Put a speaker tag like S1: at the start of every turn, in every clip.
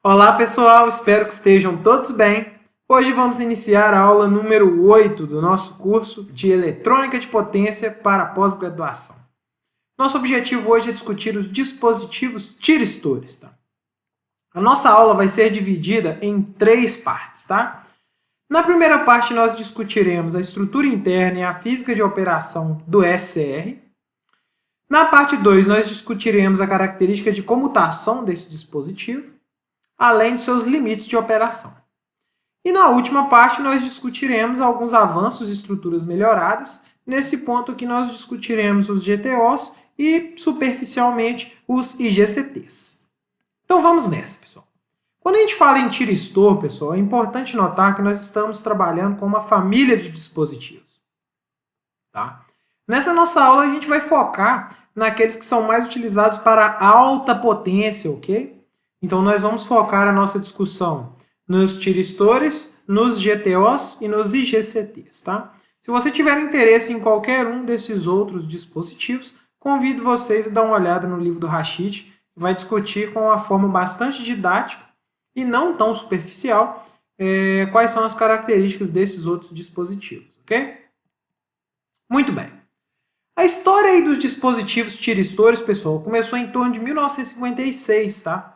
S1: Olá pessoal, espero que estejam todos bem. Hoje vamos iniciar a aula número 8 do nosso curso de Eletrônica de Potência para pós-graduação. Nosso objetivo hoje é discutir os dispositivos tiristores. Tá? A nossa aula vai ser dividida em 3 partes. Tá? Na primeira parte nós discutiremos a estrutura interna e a física de operação do SCR. Na parte 2 nós discutiremos a característica de comutação desse dispositivo, além de seus limites de operação. E na última parte nós discutiremos alguns avanços e estruturas melhoradas. Nesse ponto aqui nós discutiremos os GTOs e, superficialmente, os IGCTs. Então vamos nessa, pessoal. Quando a gente fala em tiristor, pessoal, é importante notar que nós estamos trabalhando com uma família de dispositivos. Tá? Nessa nossa aula a gente vai focar naqueles que são mais utilizados para alta potência, ok? Então, nós vamos focar a nossa discussão nos tiristores, nos GTOs e nos IGCTs. Tá? Se você tiver interesse em qualquer um desses outros dispositivos, convido vocês a dar uma olhada no livro do Rashid, que vai discutir com uma forma bastante didática e não tão superficial quais são as características desses outros dispositivos. Ok? Muito bem. A história aí dos dispositivos tiristores, pessoal, começou em torno de 1956, tá?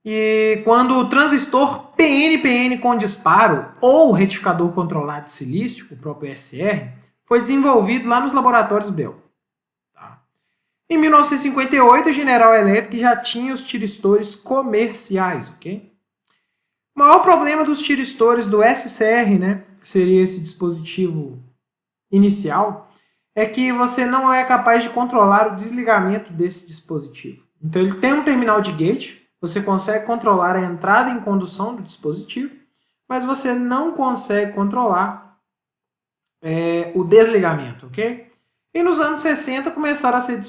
S1: E quando o transistor PNPN com disparo ou retificador controlado de silício, o próprio SR, foi desenvolvido lá nos laboratórios Bell. Tá? Em 1958, a General Electric já tinha os tiristores comerciais. Ok? O maior problema dos tiristores do SCR, né, que seria esse dispositivo inicial, é que você não é capaz de controlar o desligamento desse dispositivo. Então ele tem um terminal de gate, você consegue controlar a entrada em condução do dispositivo, mas você não consegue controlar o desligamento, ok? E nos anos 60 começaram a ser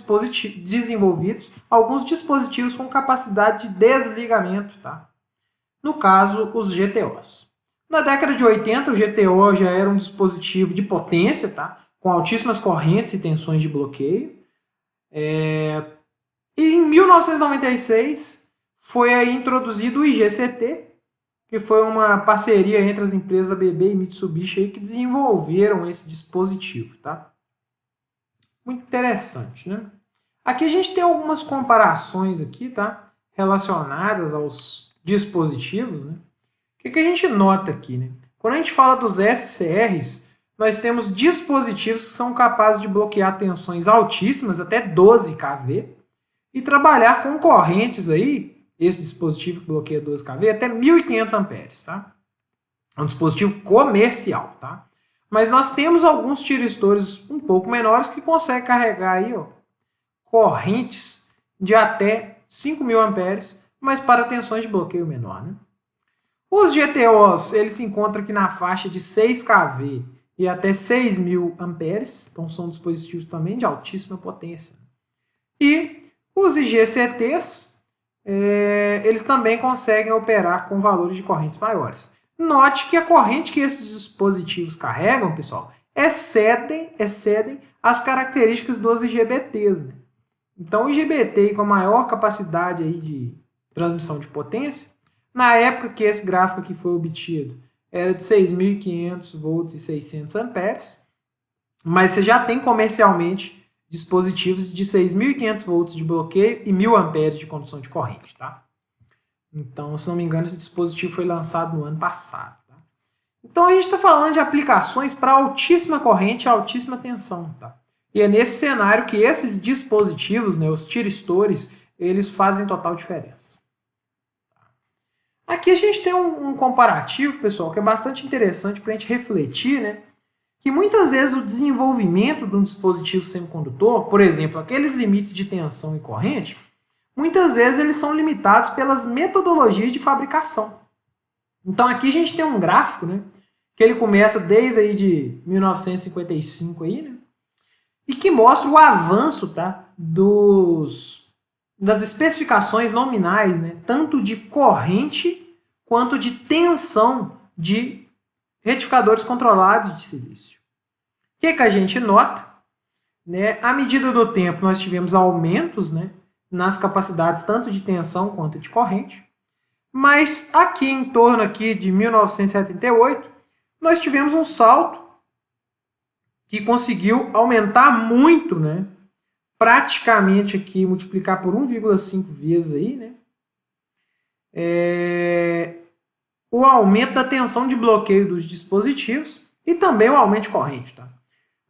S1: desenvolvidos alguns dispositivos com capacidade de desligamento, tá? No caso, os GTOs. Na década de 80, o GTO já era um dispositivo de potência, tá? Com altíssimas correntes e tensões de bloqueio. E em 1996 foi aí introduzido o IGCT, que foi uma parceria entre as empresas ABB e Mitsubishi aí que desenvolveram esse dispositivo. Tá? Muito interessante, né? Aqui a gente tem algumas comparações aqui, tá? Relacionadas aos dispositivos. Né? O que a gente nota aqui? Né? Quando a gente fala dos SCRs, nós temos dispositivos que são capazes de bloquear tensões altíssimas, até 12 kV, e trabalhar com correntes aí, esse dispositivo que bloqueia 12 kV, até 1.500 amperes. Tá? É um dispositivo comercial. Tá? Mas nós temos alguns tiristores um pouco menores que conseguem carregar aí, ó, correntes de até 5.000 amperes, mas para tensões de bloqueio menor. Né? Os GTOs eles se encontram aqui na faixa de 6 kV e até 6.000 amperes, então são dispositivos também de altíssima potência. E os IGCTs, eles também conseguem operar com valores de correntes maiores. Note que a corrente que esses dispositivos carregam, pessoal, excedem as características dos IGBTs. Né? Então, o IGBT com a maior capacidade aí de transmissão de potência, na época que esse gráfico aqui foi obtido, era de 6.500 volts e 600 amperes, mas você já tem comercialmente dispositivos de 6.500 volts de bloqueio e 1.000 amperes de condução de corrente. Tá? Então, se não me engano, esse dispositivo foi lançado no ano passado. Tá? Então, a gente está falando de aplicações para altíssima corrente e altíssima tensão. Tá? E é nesse cenário que esses dispositivos, né, os tiristores, eles fazem total diferença. Aqui a gente tem um comparativo, pessoal, que é bastante interessante para a gente refletir, né? Que muitas vezes o desenvolvimento de um dispositivo semicondutor, por exemplo, aqueles limites de tensão e corrente, muitas vezes eles são limitados pelas metodologias de fabricação. Então aqui a gente tem um gráfico, né? Que ele começa desde aí de 1955 aí, né? E que mostra o avanço, tá? Das especificações nominais, né? Tanto de corrente quanto de tensão de retificadores controlados de silício. O que a gente nota? Né? À medida do tempo, nós tivemos aumentos, né, nas capacidades tanto de tensão quanto de corrente, Mas aqui em torno aqui de 1978, nós tivemos um salto que conseguiu aumentar muito, né? Praticamente aqui multiplicar por 1,5 vezes aí, né? O aumento da tensão de bloqueio dos dispositivos e também o aumento de corrente, tá?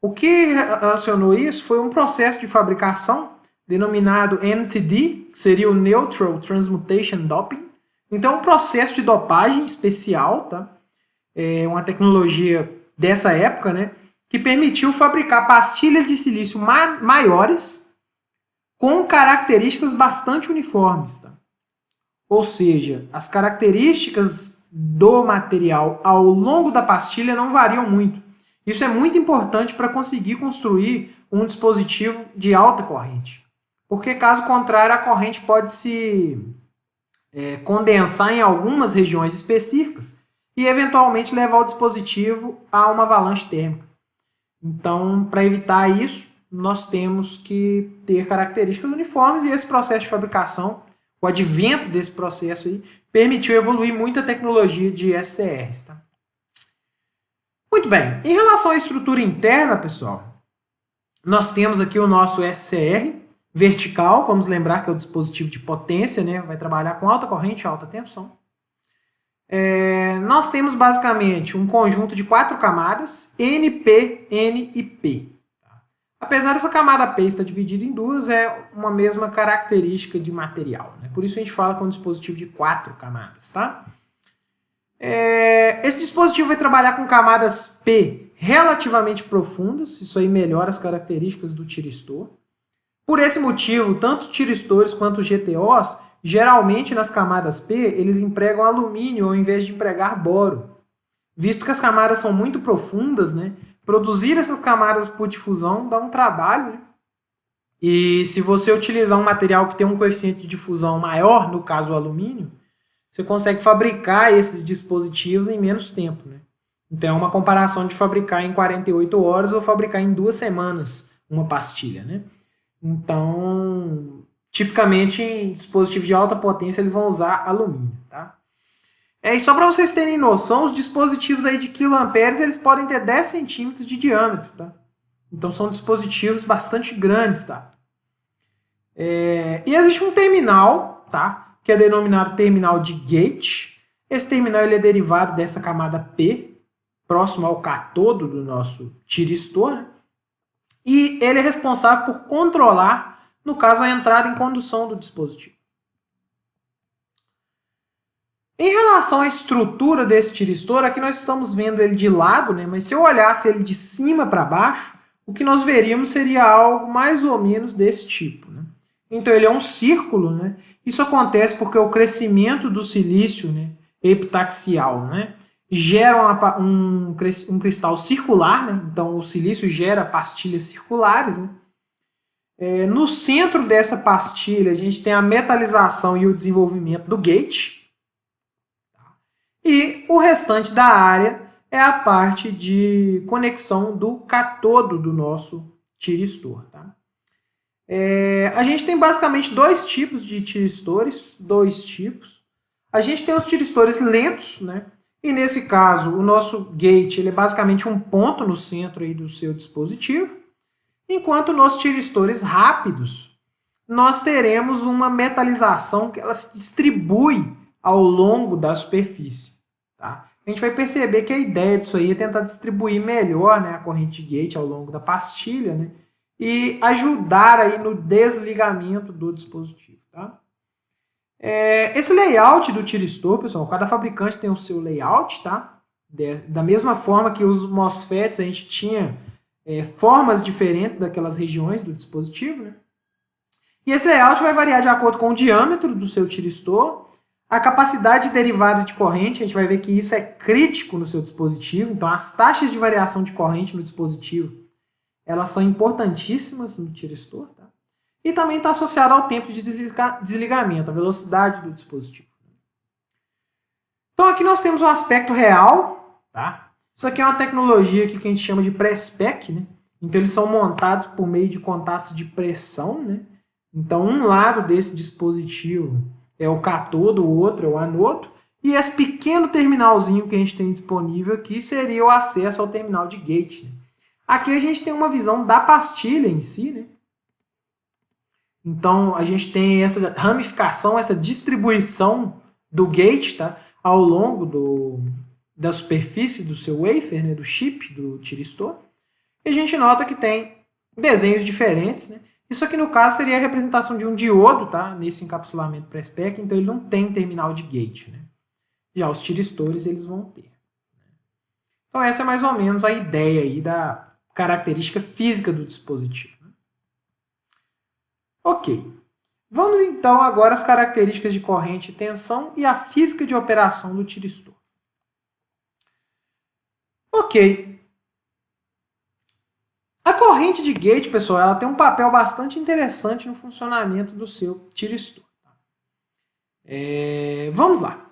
S1: O que relacionou isso foi um processo de fabricação denominado NTD, que seria o Neutral Transmutation Doping. Então, um processo de dopagem especial, tá? É uma tecnologia dessa época, né? Que permitiu fabricar pastilhas de silício maiores com características bastante uniformes, tá? Ou seja, as características do material ao longo da pastilha não variam muito. Isso é muito importante para conseguir construir um dispositivo de alta corrente. Porque, caso contrário, a corrente pode se condensar em algumas regiões específicas e, eventualmente, levar o dispositivo a uma avalanche térmica. Então, para evitar isso, nós temos que ter características uniformes e esse processo de fabricação, o advento desse processo aí, permitiu evoluir muito a tecnologia de SCRs. Tá? Muito bem, em relação à estrutura interna, pessoal, nós temos aqui o nosso SCR vertical, vamos lembrar que é o dispositivo de potência, né? Vai trabalhar com alta corrente e alta tensão. Nós temos basicamente um conjunto de 4 camadas, N, P, N e P. Apesar dessa camada P estar dividida em duas, é uma mesma característica de material. Né? Por isso a gente fala que é um dispositivo de 4 camadas. Tá? Esse dispositivo vai trabalhar com camadas P relativamente profundas, isso aí melhora as características do tiristor. Por esse motivo, tanto tiristores quanto GTOs, geralmente nas camadas P, eles empregam alumínio ao invés de empregar boro. Visto que as camadas são muito profundas, né? Produzir essas camadas por difusão dá um trabalho, né? E se você utilizar um material que tem um coeficiente de difusão maior, no caso o alumínio, você consegue fabricar esses dispositivos em menos tempo, né? Então é uma comparação de fabricar em 48 horas ou fabricar em 2 semanas uma pastilha, né? Então, tipicamente em dispositivos de alta potência eles vão usar alumínio, tá? E só para vocês terem noção, os dispositivos aí de quiloamperes eles podem ter 10 centímetros de diâmetro, tá? Então são dispositivos bastante grandes, tá? E existe um terminal, tá? Que é denominado terminal de gate. Esse terminal ele é derivado dessa camada P, próximo ao catodo do nosso tiristor, né? E ele é responsável por controlar, no caso, a entrada em condução do dispositivo. Em relação à estrutura desse tiristor, aqui nós estamos vendo ele de lado, né? Mas se eu olhasse ele de cima para baixo, o que nós veríamos seria algo mais ou menos desse tipo. Né? Então ele é um círculo, né? Isso acontece porque o crescimento do silício, né, epitaxial, né, gera um cristal circular, né? Então o silício gera pastilhas circulares. Né? No centro dessa pastilha a gente tem a metalização e o desenvolvimento do gate. E o restante da área é a parte de conexão do catodo do nosso tiristor. Tá? A gente tem basicamente 2 tipos de tiristores. A gente tem os tiristores lentos, né? E nesse caso o nosso gate ele é basicamente um ponto no centro aí do seu dispositivo. Enquanto nos tiristores rápidos, nós teremos uma metalização que ela se distribui ao longo da superfície. Tá? A gente vai perceber que a ideia disso aí é tentar distribuir melhor, né, a corrente gate ao longo da pastilha, né, e ajudar aí no desligamento do dispositivo. Tá? Esse layout do tiristor, pessoal, cada fabricante tem o seu layout. Tá? Da mesma forma que os MOSFETs, a gente tinha formas diferentes daquelas regiões do dispositivo. Né? E esse layout vai variar de acordo com o diâmetro do seu tiristor, a capacidade derivada de corrente, a gente vai ver que isso é crítico no seu dispositivo. Então, as taxas de variação de corrente no dispositivo, elas são importantíssimas no tiristor. Tá? E também está associado ao tempo de desligamento, a velocidade do dispositivo. Então, aqui nós temos um aspecto real. Tá? Isso aqui é uma tecnologia aqui que a gente chama de pré-spec. Né? Então, eles são montados por meio de contatos de pressão. Né? Então, um lado desse dispositivo é o cátodo, o outro é o anodo, e esse pequeno terminalzinho que a gente tem disponível aqui seria o acesso ao terminal de gate. Né? Aqui a gente tem uma visão da pastilha em si, né? Então a gente tem essa ramificação, essa distribuição do gate, tá? Ao longo da superfície do seu wafer, né? Do chip, do tiristor. E a gente nota que tem desenhos diferentes, né? Isso aqui no caso seria a representação de um diodo, tá? Nesse encapsulamento pré-spec, então ele não tem terminal de gate, né? Já os tiristores eles vão ter. Então essa é mais ou menos a ideia aí da característica física do dispositivo. Ok. Vamos então agora às características de corrente e tensão e a física de operação do tiristor. Ok. A corrente de gate, pessoal, ela tem um papel bastante interessante no funcionamento do seu tiristor. Vamos lá.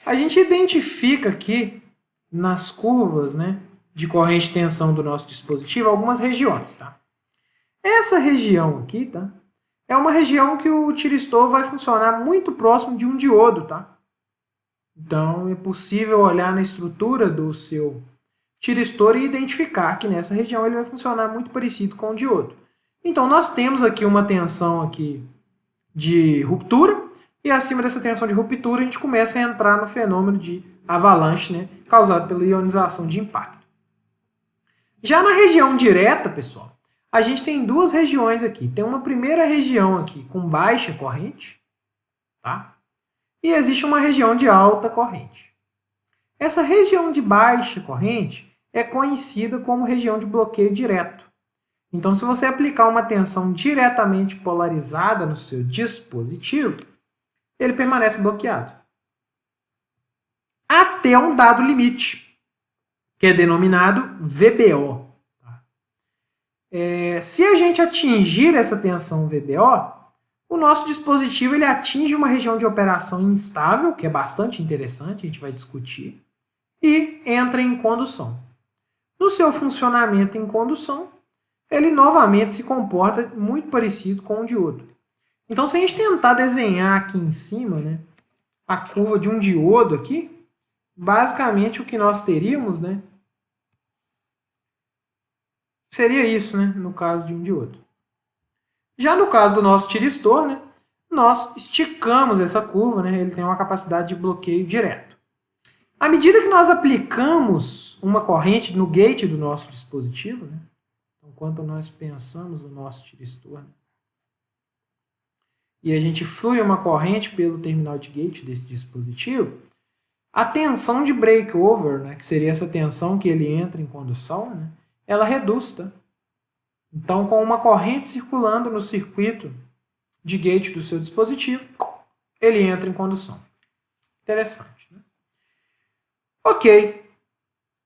S1: A gente identifica aqui nas curvas, né, de corrente e tensão do nosso dispositivo algumas regiões. Tá? Essa região aqui, tá? É uma região que o tiristor vai funcionar muito próximo de um diodo, tá? Então, é possível olhar na estrutura do seu tiristor e identificar que nessa região ele vai funcionar muito parecido com o diodo. Então, nós temos aqui uma tensão aqui de ruptura, e acima dessa tensão de ruptura a gente começa a entrar no fenômeno de avalanche, né? Causado pela ionização de impacto. Já na região direta, pessoal, a gente tem duas regiões aqui. Tem uma primeira região aqui com baixa corrente, tá? E existe uma região de alta corrente. Essa região de baixa corrente é conhecida como região de bloqueio direto. Então, se você aplicar uma tensão diretamente polarizada no seu dispositivo, ele permanece bloqueado. Até um dado limite, que é denominado VBO. Se a gente atingir essa tensão VBO, o nosso dispositivo ele atinge uma região de operação instável, que é bastante interessante, a gente vai discutir, e entra em condução. No seu funcionamento em condução, ele novamente se comporta muito parecido com o diodo. Então, se a gente tentar desenhar aqui em cima, né, a curva de um diodo aqui, basicamente o que nós teríamos, né, seria isso, né, no caso de um diodo. Já no caso do nosso tiristor, né, nós esticamos essa curva, né, ele tem uma capacidade de bloqueio direto. À medida que nós aplicamos uma corrente no gate do nosso dispositivo, né, então, quando nós pensamos no nosso tiristor, né, e a gente flui uma corrente pelo terminal de gate desse dispositivo, a tensão de breakover, né, que seria essa tensão que ele entra em condução, né, ela reduz. Tá? Então, com uma corrente circulando no circuito de gate do seu dispositivo, ele entra em condução. Interessante. Né? Ok.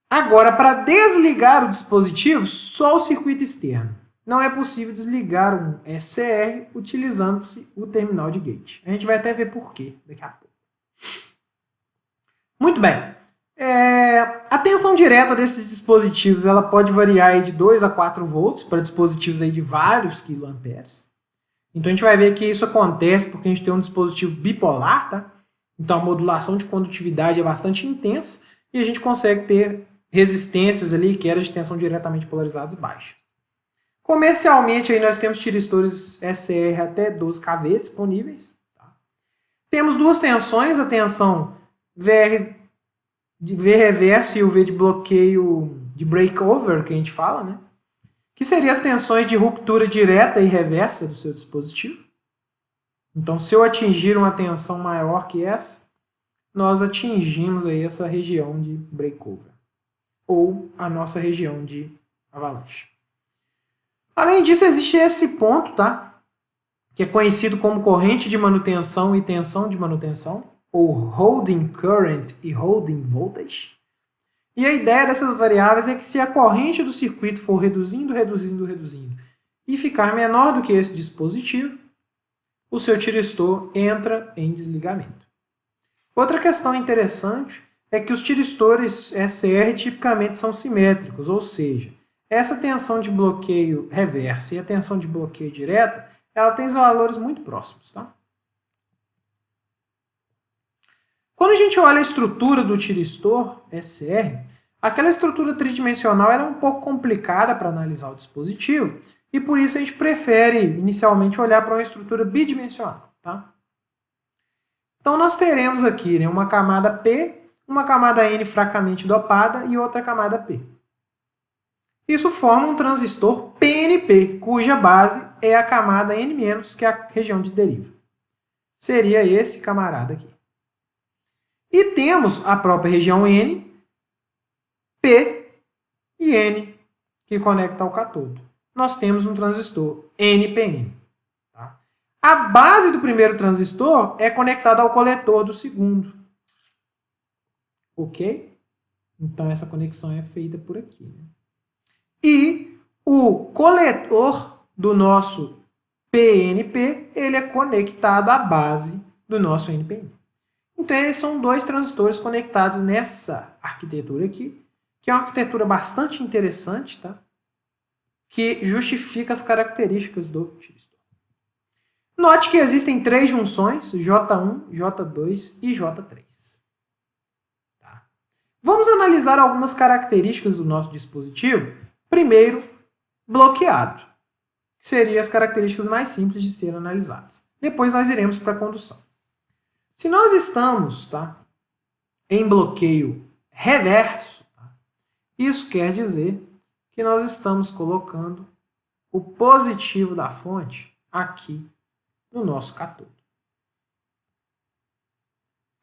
S1: Agora, para desligar o dispositivo, só o circuito externo. Não é possível desligar um SCR utilizando-se o terminal de gate. A gente vai até ver por quê daqui a pouco. Muito bem. A tensão direta desses dispositivos ela pode variar aí de 2 a 4 volts para dispositivos aí de vários quiloamperes. Então a gente vai ver que isso acontece porque a gente tem um dispositivo bipolar, tá? Então a modulação de condutividade é bastante intensa e a gente consegue ter resistências ali que eram de tensão diretamente polarizadas baixas. Comercialmente, aí nós temos tiristores SCR até 12 kV disponíveis. Tá? Temos duas tensões, a tensão VR de V reverso e o V de bloqueio de breakover, que a gente fala, né? Que seriam as tensões de ruptura direta e reversa do seu dispositivo. Então, se eu atingir uma tensão maior que essa, nós atingimos aí essa região de breakover, ou a nossa região de avalanche. Além disso, existe esse ponto, tá? Que é conhecido como corrente de manutenção e tensão de manutenção, ou holding current e holding voltage. E a ideia dessas variáveis é que se a corrente do circuito for reduzindo e ficar menor do que esse dispositivo, o seu tiristor entra em desligamento. Outra questão interessante é que os tiristores SCR tipicamente são simétricos, ou seja, essa tensão de bloqueio reversa e a tensão de bloqueio direta, ela tem valores muito próximos. Tá? Quando a gente olha a estrutura do tiristor SR, aquela estrutura tridimensional era um pouco complicada para analisar o dispositivo, e por isso a gente prefere inicialmente olhar para uma estrutura bidimensional. Tá? Então nós teremos aqui, né, uma camada P, uma camada N fracamente dopada e outra camada P. Isso forma um transistor PNP, cuja base é a camada N-, que é a região de deriva. Seria esse camarada aqui. E temos a própria região N, P e N, que conecta ao cátodo. Nós temos um transistor NPN. Tá? A base do primeiro transistor é conectada ao coletor do segundo. Ok? Então essa conexão é feita por aqui. Né? E o coletor do nosso PNP, ele é conectado à base do nosso NPN. Então, esses são dois transistores conectados nessa arquitetura aqui, que é uma arquitetura bastante interessante, tá? Que justifica as características do tiristor. Note que existem três junções, J1, J2 e J3. Tá? Vamos analisar algumas características do nosso dispositivo. Primeiro, bloqueado, que seriam as características mais simples de serem analisadas. Depois nós iremos para a condução. Se nós estamos, tá, em bloqueio reverso, tá, isso quer dizer que nós estamos colocando o positivo da fonte aqui no nosso cátodo.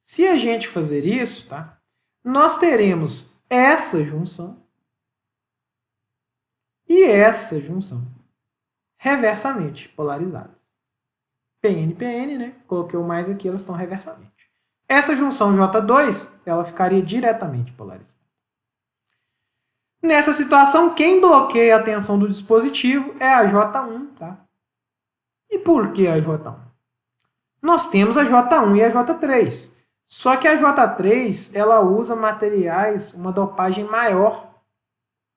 S1: Se a gente fazer isso, tá, nós teremos essa junção e essa junção reversamente polarizadas. PN, PN, né? Coloquei o mais aqui, elas estão reversamente. Essa junção J2, ela ficaria diretamente polarizada. Nessa situação, quem bloqueia a tensão do dispositivo é a J1, tá? E por que a J1? Nós temos a J1 e a J3. Só que a J3, ela usa materiais, uma dopagem maior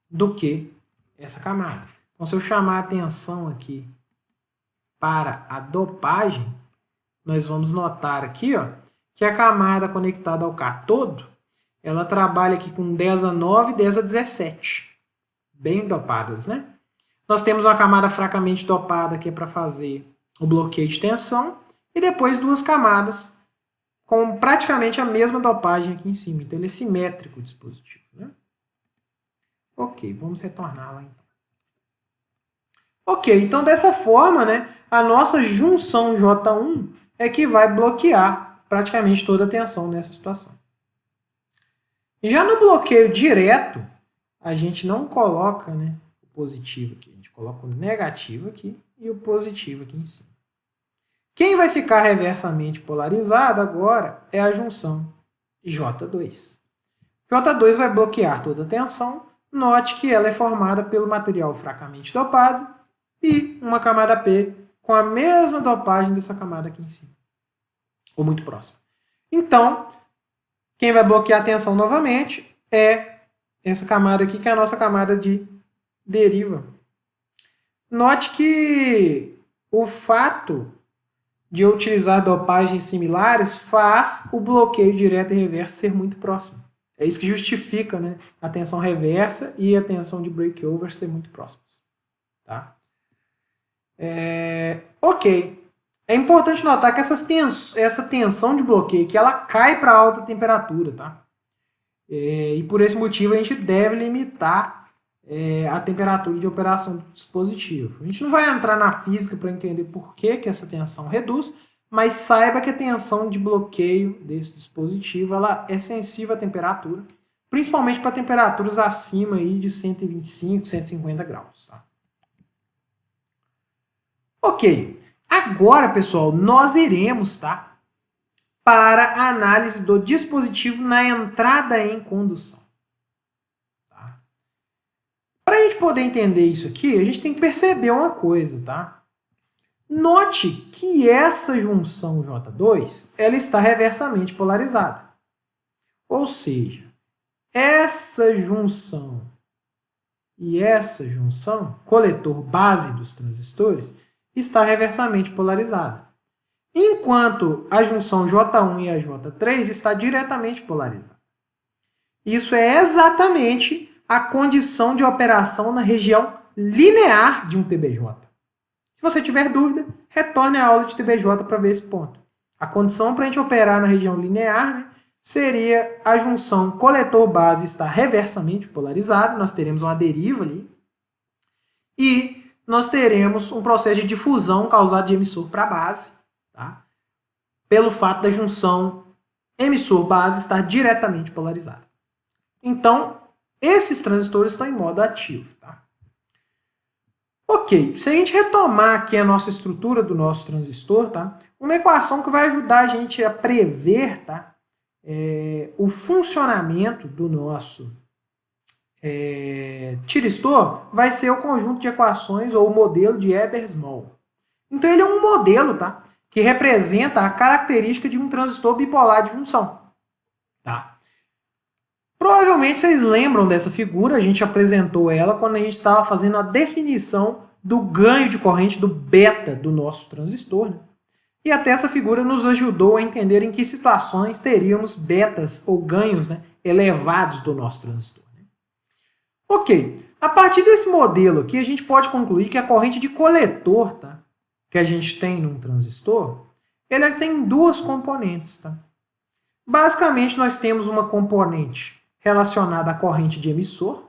S1: do que essa camada. Então, se eu chamar a atenção aqui para a dopagem, nós vamos notar aqui, ó, que a camada conectada ao cátodo, ela trabalha aqui com 10 a 9 e 10 a 17. Bem dopadas, né? Nós temos uma camada fracamente dopada que é para fazer o bloqueio de tensão, e depois duas camadas com praticamente a mesma dopagem aqui em cima. Então ele é simétrico o dispositivo. Né? Ok, vamos retornar lá então. Ok, então dessa forma, né, a nossa junção J1 é que vai bloquear praticamente toda a tensão nessa situação. Já no bloqueio direto, a gente não coloca, né, o positivo aqui, a gente coloca o negativo aqui e o positivo aqui em cima. Quem vai ficar reversamente polarizado agora é a junção J2. J2 vai bloquear toda a tensão. Note que ela é formada pelo material fracamente dopado e uma camada P com a mesma dopagem dessa camada aqui em cima, ou muito próxima. Então, quem vai bloquear a tensão novamente é essa camada aqui, que é a nossa camada de deriva. Note que o fato de eu utilizar dopagens similares faz o bloqueio direto e reverso ser muito próximo. É isso que justifica, né, a tensão reversa e a tensão de breakover ser muito próximas. Tá? Ok. É importante notar que essa tensão de bloqueio que ela cai para alta temperatura. Tá? E por esse motivo a gente deve limitar a temperatura de operação do dispositivo. A gente não vai entrar na física para entender por que essa tensão reduz, mas saiba que a tensão de bloqueio desse dispositivo ela é sensível à temperatura, principalmente para temperaturas acima aí de 125, 150 graus. Tá? Ok, agora, pessoal, nós iremos, tá, para a análise do dispositivo na entrada em condução. Para a gente poder entender isso aqui, a gente tem que perceber uma coisa, tá? Note que essa junção J2 ela está reversamente polarizada. Ou seja, essa junção e essa junção, coletor base dos transistores, está reversamente polarizada. enquanto a junção J1 e a J3 está diretamente polarizada. Isso é exatamente a condição de operação na região linear de um TBJ. Se você tiver dúvida, retorne à aula de TBJ para ver esse ponto. A condição para a gente operar na região linear, né, seria a junção coletor-base estar reversamente polarizada, nós teremos uma deriva ali, e nós teremos um processo de difusão causado de emissor para base, tá? Pelo fato da junção emissor-base estar diretamente polarizada. Então, esses transistores estão em modo ativo. Tá? Ok, se a gente retomar aqui a nossa estrutura do nosso transistor, tá? Uma equação que vai ajudar a gente a prever, tá? O funcionamento do nosso tiristor vai ser o conjunto de equações ou o modelo de Ebers-Moll. Então ele é um modelo, tá? Que representa a característica de um transistor bipolar de junção. Tá? Provavelmente vocês lembram dessa figura, a gente apresentou ela quando a gente estava fazendo a definição do ganho de corrente do beta do nosso transistor. Né? E até essa figura nos ajudou a entender em que situações teríamos betas ou ganhos, né, elevados do nosso transistor. Né? Ok, a partir desse modelo aqui a gente pode concluir que a corrente de coletor, tá, que a gente tem num transistor, ela tem duas componentes. Tá? Basicamente nós temos uma componente relacionada à corrente de emissor,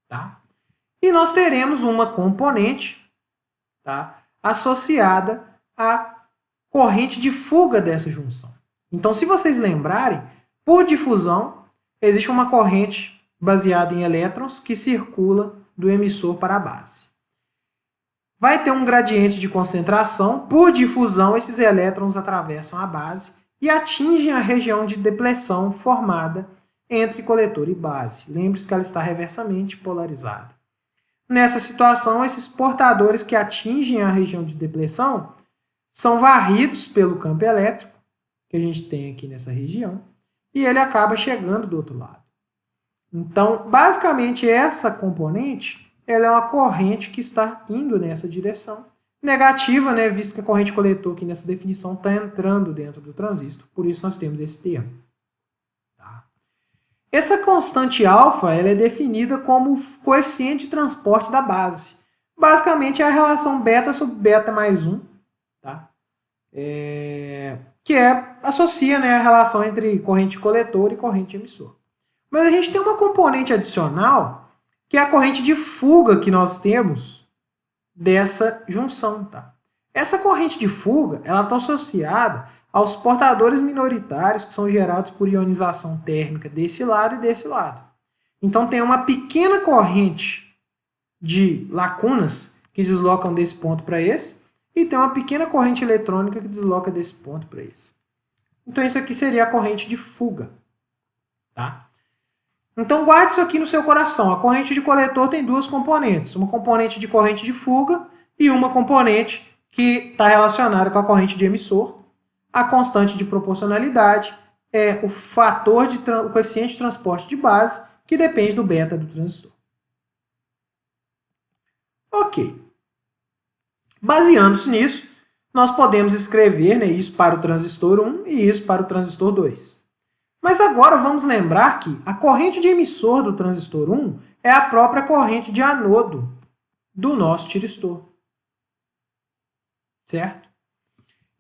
S1: tá? E nós teremos uma componente, tá, associada à corrente de fuga dessa junção. Então, se vocês lembrarem, por difusão, existe uma corrente baseada em elétrons que circula do emissor para a base. Vai ter um gradiente de concentração, por difusão, esses elétrons atravessam a base e atingem a região de depleção formada entre coletor e base. Lembre-se que ela está reversamente polarizada. Nessa situação, esses portadores que atingem a região de depleção são varridos pelo campo elétrico que a gente tem aqui nessa região e ele acaba chegando do outro lado. Então, basicamente, essa componente ela é uma corrente que está indo nessa direção. Negativa, né, visto que a corrente coletor aqui nessa definição está entrando dentro do transistor. Por isso nós temos esse termo. Tá? Essa constante alfa ela é definida como o coeficiente de transporte da base. Basicamente é a relação beta sobre beta mais 1. Tá? Associa, né, a relação entre corrente coletor e corrente emissor. Mas a gente tem uma componente adicional que é a corrente de fuga que nós temos dessa junção. Tá? Essa corrente de fuga ela está associada aos portadores minoritários que são gerados por ionização térmica desse lado e desse lado. Então tem uma pequena corrente de lacunas que deslocam desse ponto para esse e tem uma pequena corrente eletrônica que desloca desse ponto para esse. Então isso aqui seria a corrente de fuga. Tá? Então guarde isso aqui no seu coração. A corrente de coletor tem duas componentes. Uma componente de corrente de fuga e uma componente que está relacionada com a corrente de emissor. A constante de proporcionalidade é o fator o coeficiente de transporte de base que depende do beta do transistor. Ok. Baseando-se nisso, nós podemos escrever, né, isso para o transistor 1 e isso para o transistor 2. Mas agora vamos lembrar que a corrente de emissor do transistor 1 é a própria corrente de anodo do nosso tiristor. Certo?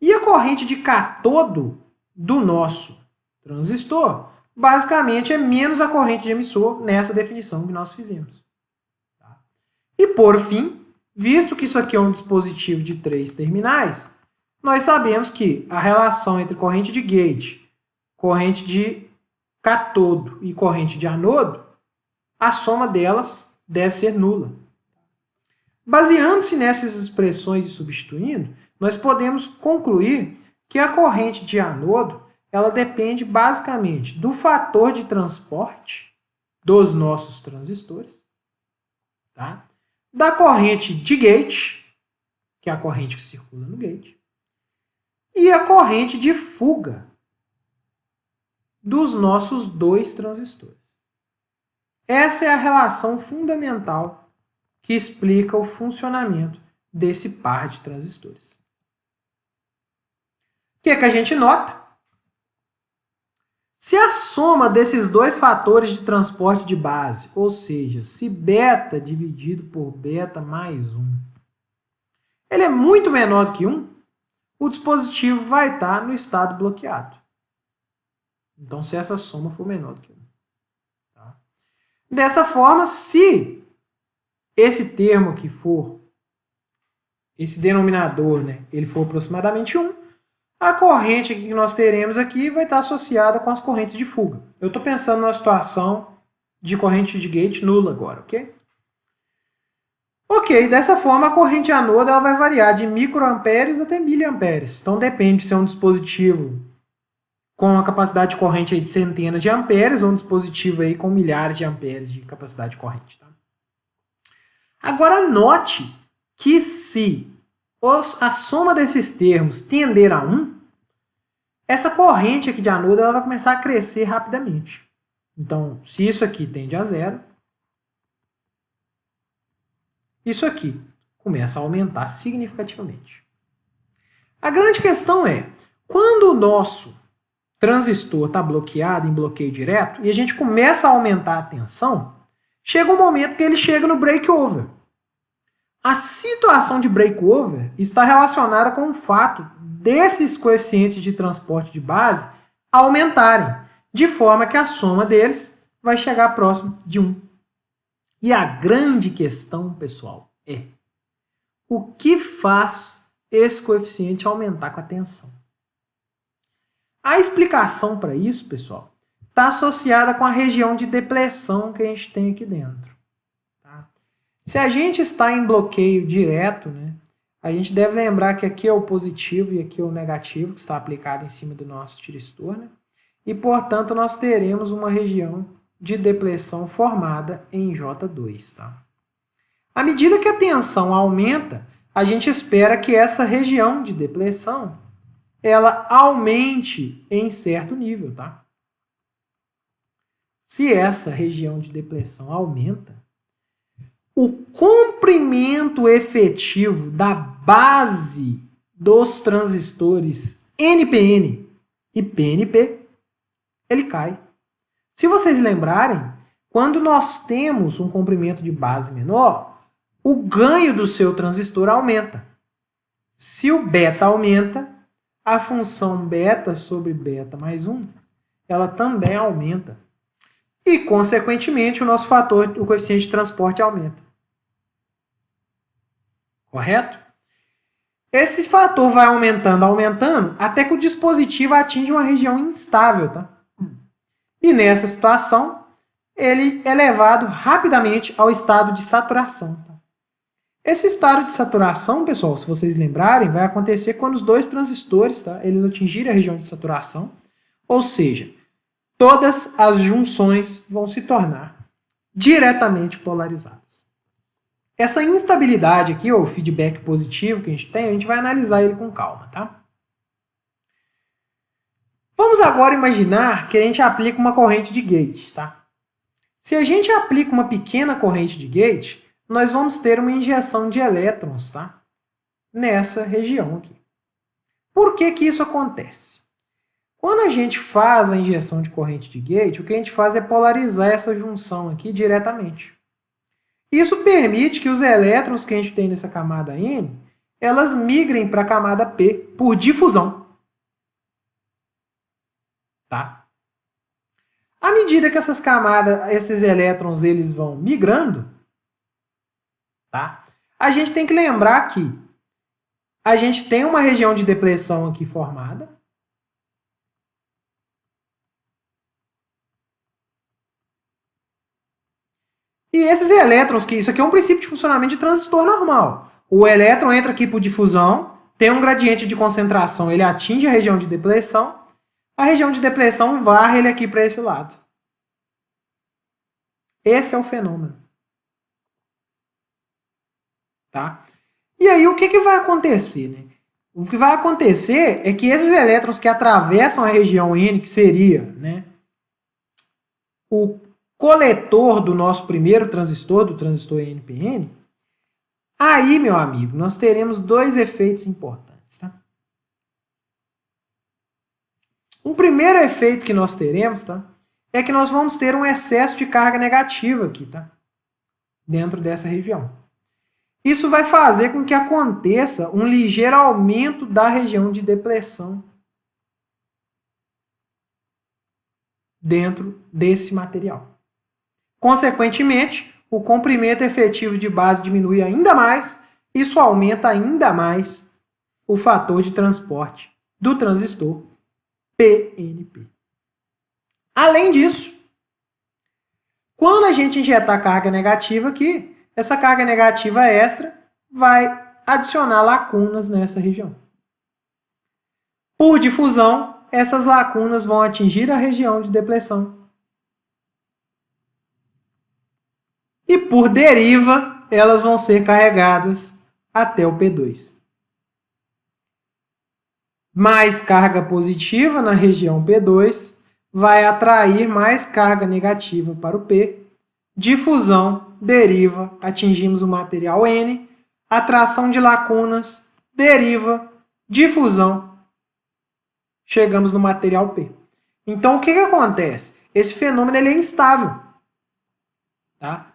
S1: E a corrente de catodo do nosso transistor, basicamente, é menos a corrente de emissor nessa definição que nós fizemos. Tá? E por fim, visto que isso aqui é um dispositivo de 3 terminais, nós sabemos que a relação entre corrente de gate, corrente de catodo e corrente de anodo, a soma delas deve ser nula. Baseando-se nessas expressões e substituindo, nós podemos concluir que a corrente de anodo ela depende basicamente do fator de transporte dos nossos transistores, tá? Da corrente de gate, que é a corrente que circula no gate, e a corrente de fuga dos nossos 2 transistores. Essa é a relação fundamental que explica o funcionamento desse par de transistores. que a gente nota? Se a soma desses dois fatores de transporte de base, ou seja, se beta dividido por beta mais 1, ele é muito menor do que 1, o dispositivo vai estar no estado bloqueado. Então, se essa soma for menor do que 1. Tá? Dessa forma, se esse termo aqui for, esse denominador, né, ele for aproximadamente 1, a corrente que nós teremos aqui vai estar associada com as correntes de fuga. Eu estou pensando numa situação de corrente de gate nula agora, ok? Ok, dessa forma a corrente anoda ela vai variar de microamperes até miliamperes. Então depende se é um dispositivo com a capacidade de corrente aí de centenas de amperes ou um dispositivo aí com milhares de amperes de capacidade de corrente. Tá? Agora note que se a soma desses termos tender a 1, essa corrente aqui de anodo ela vai começar a crescer rapidamente. Então, se isso aqui tende a 0, isso aqui começa a aumentar significativamente. A grande questão é, quando o nosso transistor está bloqueado em bloqueio direto e a gente começa a aumentar a tensão, chega um momento que ele chega no breakover. A situação de breakover está relacionada com o fato desses coeficientes de transporte de base aumentarem, de forma que a soma deles vai chegar próximo de 1. E a grande questão, pessoal, é o que faz esse coeficiente aumentar com a tensão? A explicação para isso, pessoal, está associada com a região de depleção que a gente tem aqui dentro. Tá? Se a gente está em bloqueio direto, né, a gente deve lembrar que aqui é o positivo e aqui é o negativo que está aplicado em cima do nosso tiristor, né? E, portanto, nós teremos uma região de depleção formada em J2. Tá? À medida que a tensão aumenta, a gente espera que essa região de depleção ela aumente em certo nível. Tá? Se essa região de depleção aumenta, o comprimento efetivo da base dos transistores NPN e PNP, ele cai. Se vocês lembrarem, quando nós temos um comprimento de base menor, o ganho do seu transistor aumenta. Se o beta aumenta, a função beta sobre beta mais 1, ela também aumenta. E, consequentemente, o nosso fator, o coeficiente de transporte aumenta. Correto? Esse fator vai aumentando, até que o dispositivo atinge uma região instável. Tá? E nessa situação, ele é levado rapidamente ao estado de saturação. Tá? Esse estado de saturação, pessoal, se vocês lembrarem, vai acontecer quando os dois transistores, tá, eles atingirem a região de saturação, ou seja, todas as junções vão se tornar diretamente polarizadas. Essa instabilidade aqui, ou feedback positivo que a gente tem, a gente vai analisar ele com calma, tá? Vamos agora imaginar que a gente aplica uma corrente de gate, tá? Se a gente aplica uma pequena corrente de gate, nós vamos ter uma injeção de elétrons, tá? Nessa região aqui. Por que que isso acontece? Quando a gente faz a injeção de corrente de gate, o que a gente faz é polarizar essa junção aqui diretamente. Isso permite que os elétrons que a gente tem nessa camada N, elas migrem para a camada P por difusão. Tá? À medida que essas camadas, esses elétrons, eles vão migrando, tá? A gente tem que lembrar que a gente tem uma região de depressão aqui formada. E esses elétrons, que isso aqui é um princípio de funcionamento de transistor normal. O elétron entra aqui por difusão, tem um gradiente de concentração, ele atinge a região de depleção, a região de depleção varre ele aqui para esse lado. Esse é o fenômeno. Tá? E aí o que vai acontecer? Né? O que vai acontecer é que esses elétrons que atravessam a região N, que seria, né, o coletor do nosso primeiro transistor, do transistor NPN, aí, meu amigo, nós teremos dois efeitos importantes. Tá? Um primeiro efeito que nós teremos, tá? É que nós vamos ter um excesso de carga negativa aqui, tá? Dentro dessa região. Isso vai fazer com que aconteça um ligeiro aumento da região de depressão dentro desse material. Consequentemente, o comprimento efetivo de base diminui ainda mais, isso aumenta ainda mais o fator de transporte do transistor PNP. Além disso, quando a gente injetar carga negativa aqui, essa carga negativa extra vai adicionar lacunas nessa região. Por difusão, essas lacunas vão atingir a região de depressão. E por deriva, elas vão ser carregadas até o P2. Mais carga positiva na região P2 vai atrair mais carga negativa para o P. Difusão, deriva, atingimos o material N. Atração de lacunas, deriva, difusão, chegamos no material P. Então, o que acontece? Esse fenômeno ele é instável. Tá?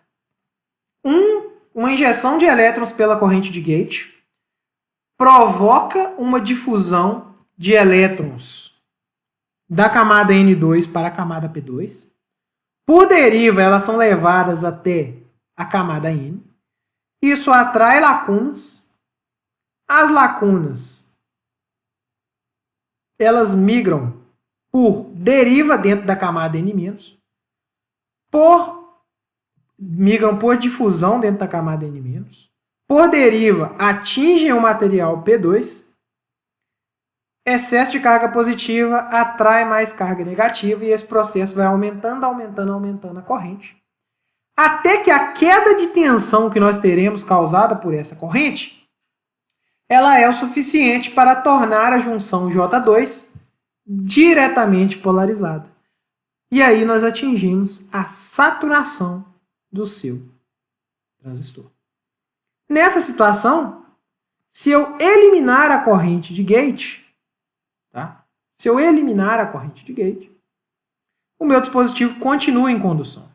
S1: Uma injeção de elétrons pela corrente de gate provoca uma difusão de elétrons da camada N2 para a camada P2. Por deriva, elas são levadas até a camada N. Isso atrai lacunas. As lacunas, elas migram por deriva dentro da camada N-, migram por difusão dentro da camada N-, por deriva atingem o material P2, excesso de carga positiva atrai mais carga negativa e esse processo vai aumentando a corrente, até que a queda de tensão que nós teremos causada por essa corrente, ela é o suficiente para tornar a junção J2 diretamente polarizada. E aí nós atingimos a saturação do seu transistor. Nessa situação, se eu eliminar a corrente de gate, tá? Se eu eliminar a corrente de gate, o meu dispositivo continua em condução.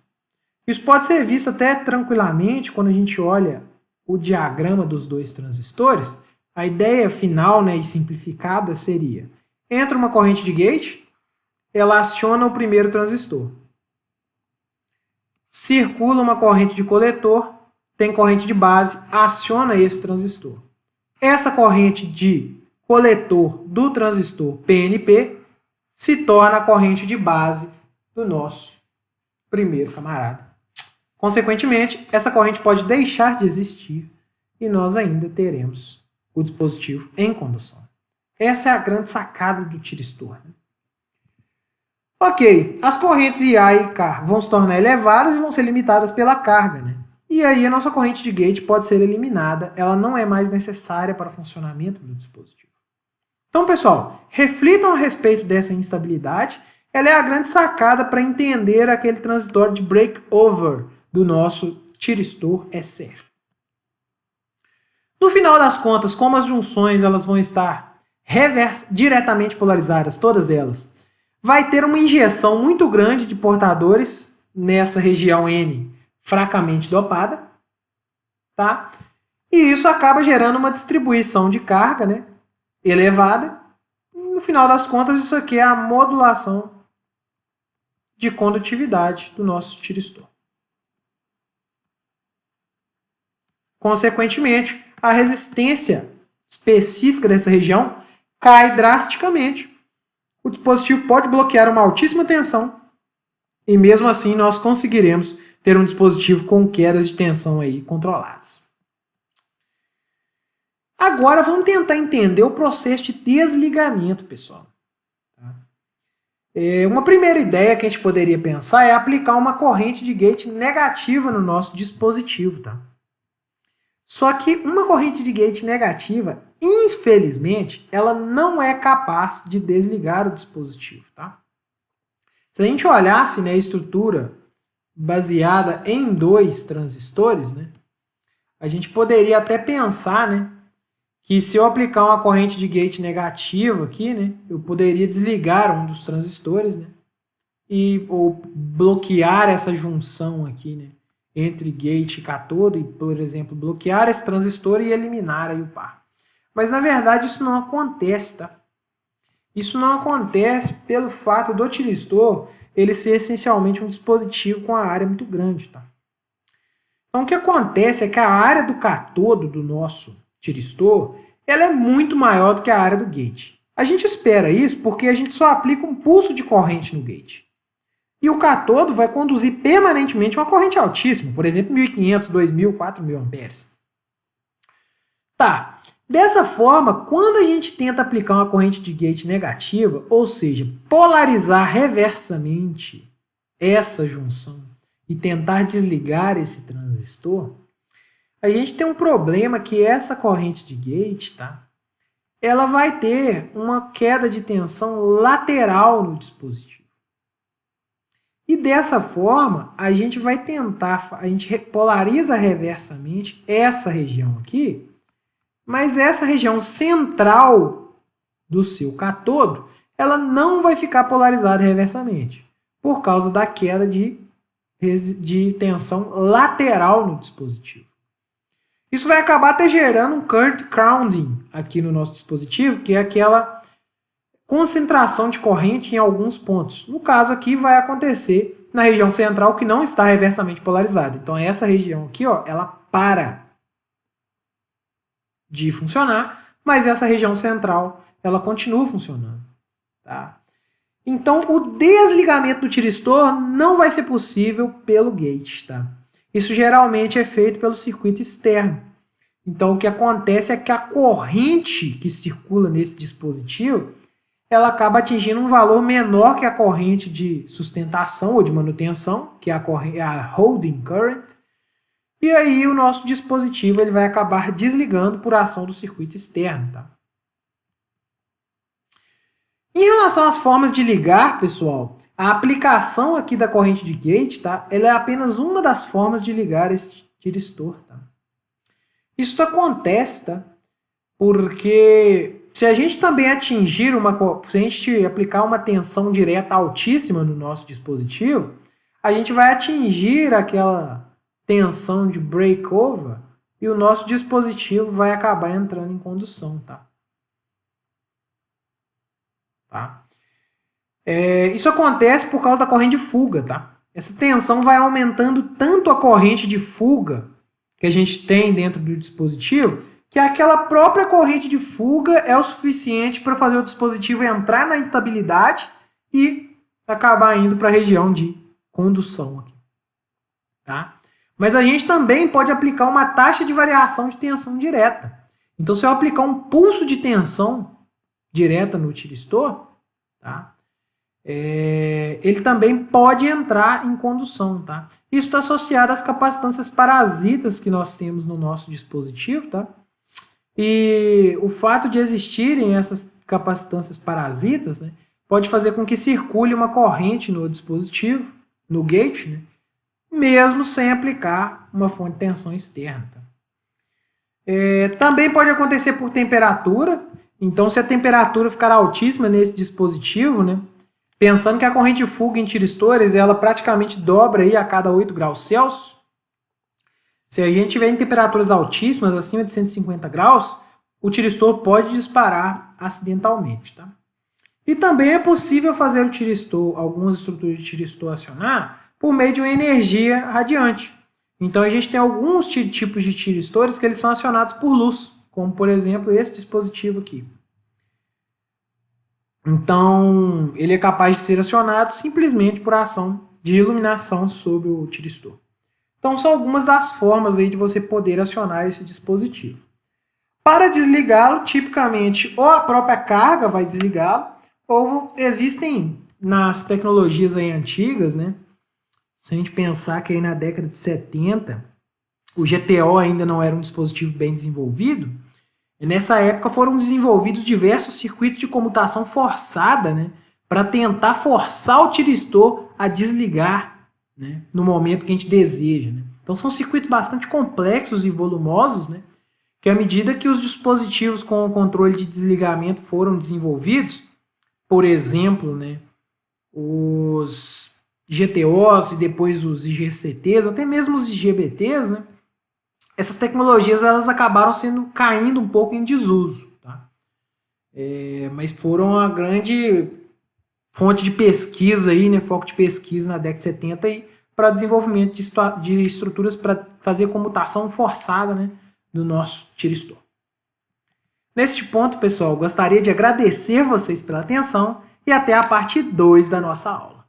S1: Isso pode ser visto até tranquilamente quando a gente olha o diagrama dos dois transistores. A ideia final, né, e simplificada seria: entra uma corrente de gate, ela aciona o primeiro transistor. Circula uma corrente de coletor, tem corrente de base, aciona esse transistor. Essa corrente de coletor do transistor PNP se torna a corrente de base do nosso primeiro camarada. Consequentemente, essa corrente pode deixar de existir e nós ainda teremos o dispositivo em condução. Essa é a grande sacada do tiristor. Né? Ok, as correntes IA e K vão se tornar elevadas e vão ser limitadas pela carga. Né? E aí a nossa corrente de gate pode ser eliminada, ela não é mais necessária para o funcionamento do dispositivo. Então, pessoal, reflitam a respeito dessa instabilidade. Ela é a grande sacada para entender aquele transistor de breakover do nosso tiristor ESSER. No final das contas, como as junções elas vão estar diretamente polarizadas, todas elas, vai ter uma injeção muito grande de portadores nessa região N fracamente dopada, tá? E isso acaba gerando uma distribuição de carga, né, elevada. No final das contas, isso aqui é a modulação de condutividade do nosso tiristor. Consequentemente, a resistência específica dessa região cai drasticamente. O dispositivo pode bloquear uma altíssima tensão e mesmo assim nós conseguiremos ter um dispositivo com quedas de tensão aí controladas. Agora vamos tentar entender o processo de desligamento, pessoal. Uma primeira ideia que a gente poderia pensar é aplicar uma corrente de gate negativa no nosso dispositivo. Tá? Só que uma corrente de gate negativa, infelizmente, ela não é capaz de desligar o dispositivo. Tá? Se a gente olhasse, né, a estrutura baseada em 2 transistores, né, a gente poderia até pensar, né, que se eu aplicar uma corrente de gate negativa aqui, né, eu poderia desligar um dos transistores, né, ou bloquear essa junção aqui, né, entre gate e catodo, e, por exemplo, bloquear esse transistor e eliminar aí o par. Mas, na verdade, isso não acontece, tá? Isso não acontece pelo fato do tiristor ele ser essencialmente um dispositivo com a área muito grande, tá? Então, o que acontece é que a área do catodo do nosso tiristor ela é muito maior do que a área do gate. A gente espera isso porque a gente só aplica um pulso de corrente no gate. E o catodo vai conduzir permanentemente uma corrente altíssima, por exemplo, 1.500, 2.000, 4.000 amperes. Tá. Dessa forma, quando a gente tenta aplicar uma corrente de gate negativa, ou seja, polarizar reversamente essa junção e tentar desligar esse transistor, a gente tem um problema que essa corrente de gate, tá? Ela vai ter uma queda de tensão lateral no dispositivo. E dessa forma, a gente vai tentar, a gente polariza reversamente essa região aqui, mas essa região central do seu catodo, ela não vai ficar polarizada reversamente, por causa da queda de tensão lateral no dispositivo. Isso vai acabar até gerando um current grounding aqui no nosso dispositivo, que é aquela concentração de corrente em alguns pontos. No caso aqui vai acontecer na região central que não está reversamente polarizada. Então essa região aqui, ó, ela para de funcionar, mas essa região central ela continua funcionando. Tá? Então o desligamento do tiristor não vai ser possível pelo gate. Tá? Isso geralmente é feito pelo circuito externo. Então o que acontece é que a corrente que circula nesse dispositivo ela acaba atingindo um valor menor que a corrente de sustentação ou de manutenção, que é a holding current, e aí o nosso dispositivo ele vai acabar desligando por ação do circuito externo. Tá? Em relação às formas de ligar, pessoal, a aplicação aqui da corrente de gate, tá? Ela é apenas uma das formas de ligar esse tiristor. Tá? Isso acontece, tá? Porque se a gente também atingir se a gente aplicar uma tensão direta altíssima no nosso dispositivo, a gente vai atingir aquela tensão de breakover e o nosso dispositivo vai acabar entrando em condução. Tá? Tá? Isso acontece por causa da corrente de fuga. Tá? Essa tensão vai aumentando tanto a corrente de fuga que a gente tem dentro do dispositivo, que aquela própria corrente de fuga é o suficiente para fazer o dispositivo entrar na instabilidade e acabar indo para a região de condução. Aqui. Tá? Mas a gente também pode aplicar uma taxa de variação de tensão direta. Então, se eu aplicar um pulso de tensão direta no tiristor, tá? Ele também pode entrar em condução. Tá? Isso está associado às capacitâncias parasitas que nós temos no nosso dispositivo. Tá? E o fato de existirem essas capacitâncias parasitas, né, pode fazer com que circule uma corrente no dispositivo, no gate, né, mesmo sem aplicar uma fonte de tensão externa. Tá? Também pode acontecer por temperatura. Então, se a temperatura ficar altíssima nesse dispositivo, né, pensando que a corrente de fuga em tiristores ela praticamente dobra aí a cada 8 graus Celsius, se a gente tiver em temperaturas altíssimas, acima de 150 graus, o tiristor pode disparar acidentalmente. Tá? E também é possível fazer o tiristor, algumas estruturas de tiristor acionar por meio de uma energia radiante. Então a gente tem alguns tipos de tiristores que eles são acionados por luz, como por exemplo esse dispositivo aqui. Então ele é capaz de ser acionado simplesmente por ação de iluminação sobre o tiristor. Então são algumas das formas aí de você poder acionar esse dispositivo. Para desligá-lo, tipicamente ou a própria carga vai desligá-lo, ou existem nas tecnologias aí antigas, né? Se a gente pensar que aí na década de 70 o GTO ainda não era um dispositivo bem desenvolvido, e nessa época foram desenvolvidos diversos circuitos de comutação forçada, né, para tentar forçar o tiristor a desligar, né, no momento que a gente deseja. Né. Então são circuitos bastante complexos e volumosos, né, que à medida que os dispositivos com o controle de desligamento foram desenvolvidos, por exemplo, né, os GTOs e depois os IGCTs, até mesmo os IGBTs, né, essas tecnologias elas acabaram caindo um pouco em desuso. Tá? Mas foram uma grande fonte de pesquisa, aí, né, foco de pesquisa na década de 70 para desenvolvimento de estruturas para fazer comutação forçada, né, do nosso tiristor. Neste ponto, pessoal, gostaria de agradecer vocês pela atenção e até a parte 2 da nossa aula.